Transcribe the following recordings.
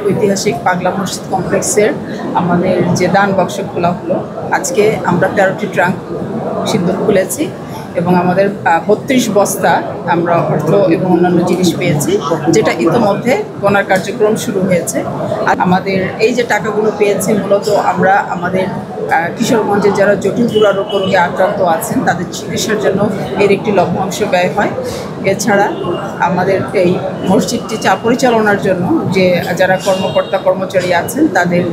ঐতিহাসিক পাগলা মসজিদ কমপ্লেক্সের আমাদের যে দান বাক্স খোলা হলো, আজকে আমরা 13টি ট্রাঙ্ক সিন্দুক খুলেছি এবং আমাদের 32 বস্তা আমরা অর্থ এবং অন্যান্য জিনিস পেয়েছি, যেটা ইতিমধ্যে গণার কার্যক্রম শুরু হয়েছে। আর আমাদের এই যে টাকাগুলো পেয়েছি মূলত আমরা আমাদের কিশোরগঞ্জে যারা জটিল দুরারোগ্য রোগে আক্রান্ত আছেন তাদের চিকিৎসার জন্য এর একটি লভ্যাংশ ব্যয় হয়। এছাড়া আমাদের এই মসজিদটি পরিচালনার জন্য যে যারা কর্মকর্তা কর্মচারী আছেন তাদের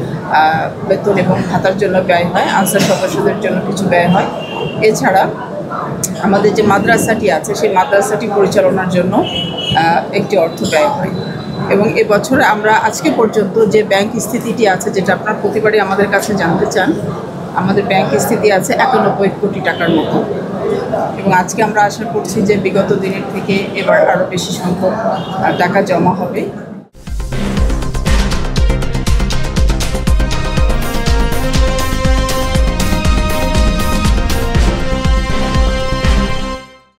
বেতন এবং ভাতার জন্য ব্যয় হয়, আনসার সদস্যদের জন্য কিছু ব্যয় হয়। এছাড়া আমাদের যে মাদ্রাসাটি আছে সেই মাদ্রাসাটি পরিচালনার জন্য একটি অর্থ ব্যয় হয়। এবং এবছরে আমরা আজকে পর্যন্ত যে ব্যাংক স্থিতিটি আছে, যেটা আপনারা প্রতিবারই আমাদের কাছে জানতে চান, আমাদের ব্যাংক স্থিতি আছে 91 কোটি টাকার মতো। এবং আজকে আমরা আশা করছি যে বিগত দিনের থেকে এবার আরও বেশি সংখ্যক টাকা জমা হবে।